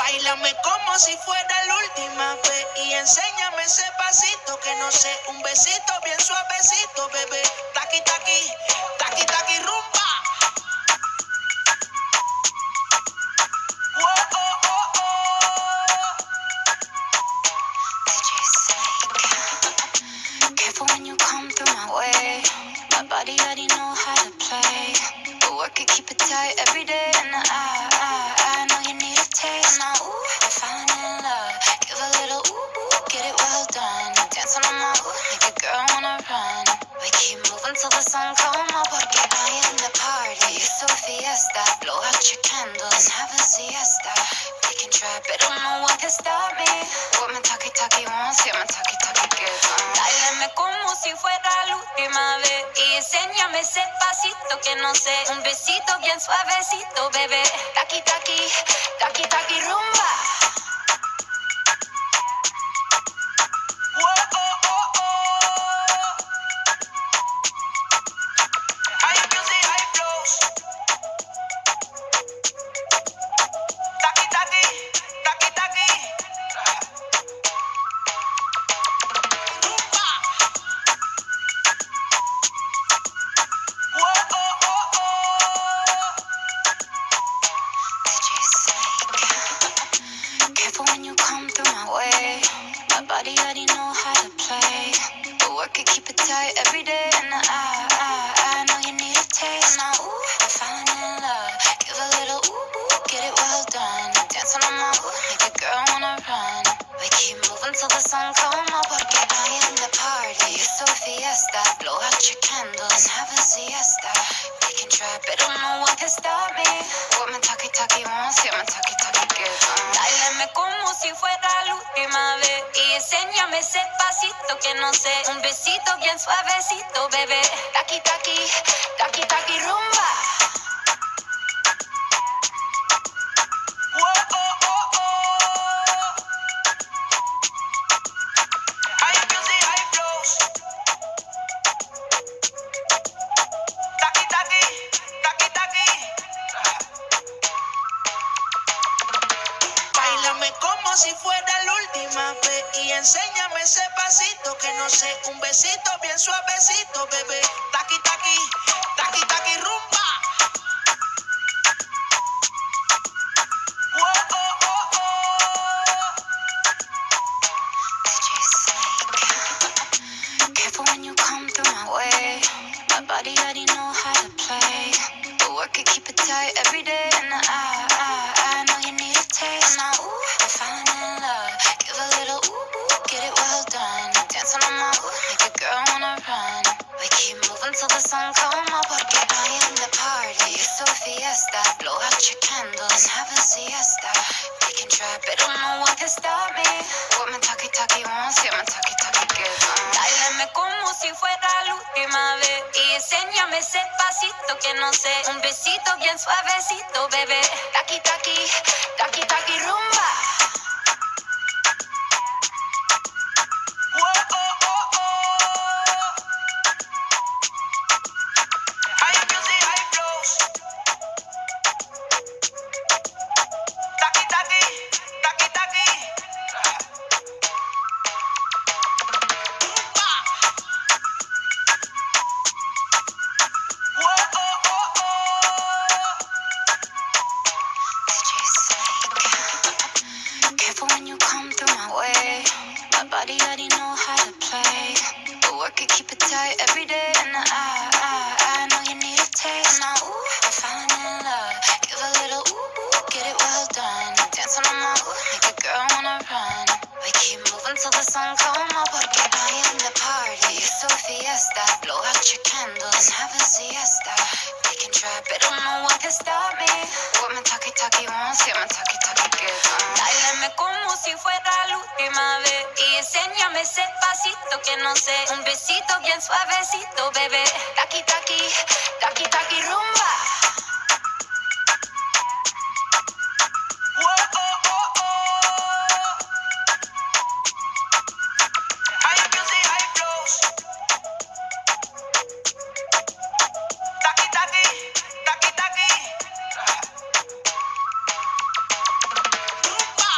Báilame como si fuera la última vez y enséñame ese pasito que no sé, un besito bien suavecito, bebé. Taqui, taqui, taqui, taqui, rumba. Whoa, oh, oh, oh. DJ Snake. Careful when you come through my way. My body already know how to play. But work it, keep it tight every day. And I know you need a taste. Now, ooh, I'm falling in love. Give a little ooh, ooh, get it well done. Dance on my ooh, make a girl wanna run. We keep moving till the sun come up. Porque I am the party. It's so fiesta. Blow out your candles, have a siesta. We can try, but no one can stop me. What my talkie wants, yeah, my talkie gets on. Dáleme como si fuera la última vez y enséñame ese pasito que no sé. Un besito bien suavecito, bebé. Taqui, taqui, taqui, taqui, rumba. Whoa, oh, oh, oh. High music, high flows. Taqui, taqui, taqui, taqui. Rumba. Whoa, oh, oh, oh. DJ Snake. Careful when you come through my way. My body already know how to play. But work it, keep it tight every day. And I know you need a taste. Now, ooh, I'm falling in love. Give a little ooh, ooh, get it well done. Dance on my ooh, make a girl wanna run. We keep moving till the sun come up. Porque I am the party. It's so fiesta. Blow out your candles, have a siesta. We can try, but no one can stop me. What my talkie wants, yeah, my talkie gets on. Dáleme como si fuera la última vez y enséñame ese pasito que no sé. Un besito bien suavecito, bebé. Taqui, taqui, taqui, taqui, rumba. Whoa, oh, oh, oh. High music, high flows. Taqui, taqui, taqui, taqui. Báilame como si fuera la última vez y enséñame ese pasito que no sé, un besito bien suavecito, bebé. Taqui, taqui, taqui, taqui, rumba. Whoa, oh, oh, oh. DJ Snake. Careful when you come through my way. My body already know how to play. But work it, keep it tight every day. And I know you need a taste. Now, ooh, I'm falling in love. Give a little ooh, ooh, get it well done. Dance on my ooh, make a girl wanna run. We keep moving till the sun come up. Porque I am the party. It's so fiesta. Blow out your candles, have a siesta. We can try, but no one can stop me. What my talkie wants, yeah, my talkie gets on. Dáleme como si fuera la última vez y enséñame ese pasito que no sé. Un besito bien suavecito, bebé. Taqui, taqui, taqui, taqui, rumba. Whoa, oh, oh, oh. High music, high flows. Taqui, taqui, taqui, taqui. Rumba. Whoa, oh, oh, oh. DJ Snake. Careful when you come through my way. My body already know how to play. But work it, keep it tight every day. And I know you need a taste. Now, ooh, I'm falling in love. Give a little ooh, ooh, get it well done. Dance on my ooh, make a girl wanna run. We keep moving till the sun come up. Porque I am the party. It's so fiesta. Blow out your candles, have a siesta. We can try, but no one can stop me. What my talkie wants, yeah, my talkie gets on. Dáleme como si fuera la última vez y enséñame ese pasito que no sé. Un besito bien suavecito, bebé. Taqui, taqui, taqui, taqui, rumba. Whoa, oh, oh, oh. High music, high flows. Taqui, taqui, taqui, taqui. Rumba.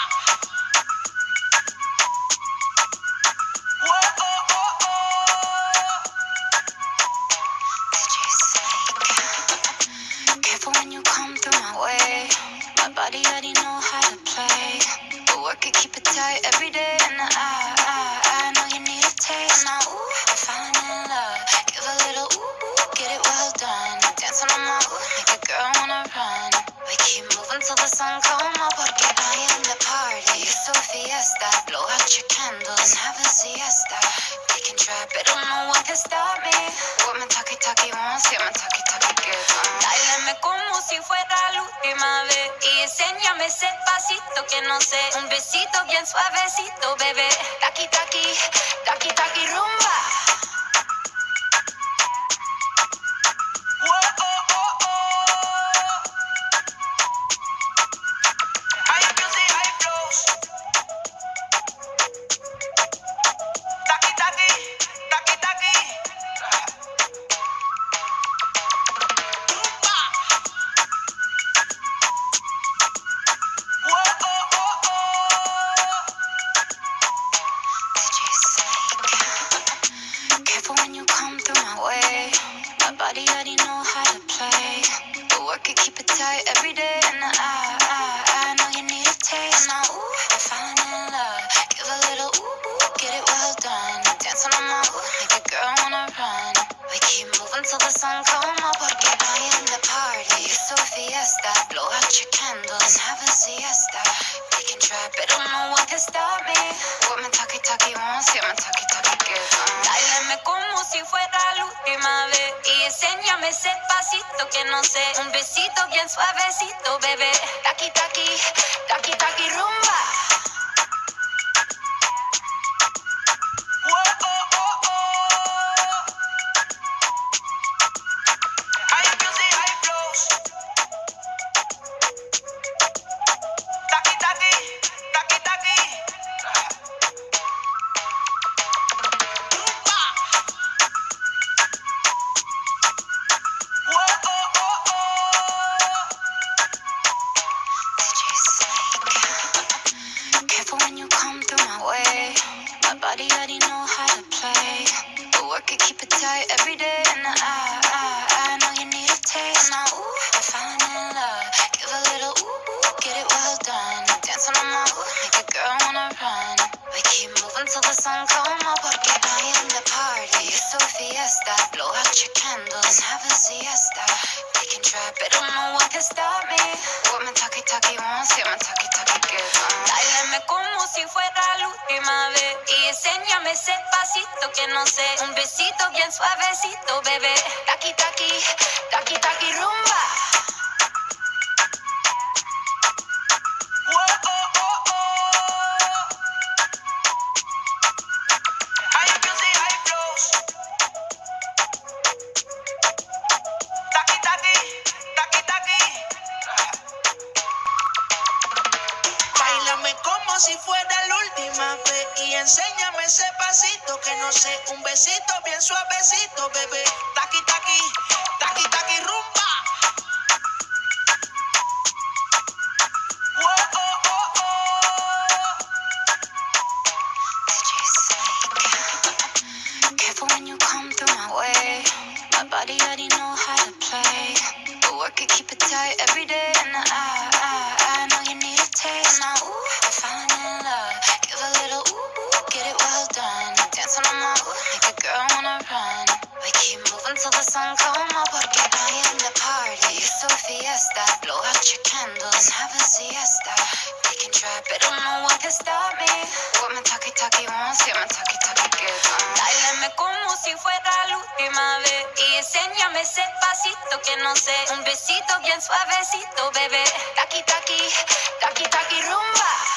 already know how to play. But work it, keep it tight every day. And I know you need a taste. Now, ooh, I'm falling in love. Give a little get it well done. Dancing on my make a girl wanna run. We keep moving till the sun come up. Porque I am the party. It's so fiesta. Blow out your candles, have a siesta. We can try, but no one can stop me. What my talkie wants, yeah, my talkie gets on. Dáleme como si fuera la última vez. Y enséñame ese pasito que no sé. Un besito bien suavecito, bebé. Taki, rumba. Careful when you come through my way. My body already know how to play. But work it, keep it tight every day. And I know you need a taste. Now, ooh, I'm falling in love. Give a little get it well done. Dancing on my make a girl wanna run. We keep moving till the sun come up. Porque I am the party. It's so fiesta. Blow out your candles, have a siesta. We can try, but no one can stop me. What my talkie wants, yeah, my talkie gets on. Dáleme como si fuera la última vez. Y enséñame ese pasito que no sé. Un besito bien suavecito, bebé. Taki, rumba. Careful when you come through my way. My body already know how to play. But work it, keep it tight every day. And I know you need a taste. Now, ooh, I'm falling in love. Give a little get it well done. Dancing on my make a girl wanna run. We keep moving till the sun come up. Porque I am the party. It's so fiesta. Blow out your candles, have a siesta. We can try, but no one can stop me. What my talkie wants, yeah, my talkie gets on. Dáleme como si fuera la última vez. Y enséñame ese pasito que no sé. Un besito bien suavecito, bebé. Taki, rumba. Báilame como si fuera la última vez y enséñame ese pasito que no sé, un besito bien suavecito, bebé. Taki, rumba. Careful when you come through my way. My body already know how to play. But work it, keep it tight every day. And I know you need a taste. Now, ooh, I'm falling in love. Give a little get it well done. Dancing on my make a girl wanna run. We keep moving till the sun come up. Porque I am the party. It's so fiesta. Blow out your candles, have a siesta. We can try, but no one can stop me. What my talkie wants, yeah, my talkie gets on. Dáleme como si fuera la última vez. Y enséñame ese pasito que no sé. Un besito bien suavecito, bebé. Taki, rumba.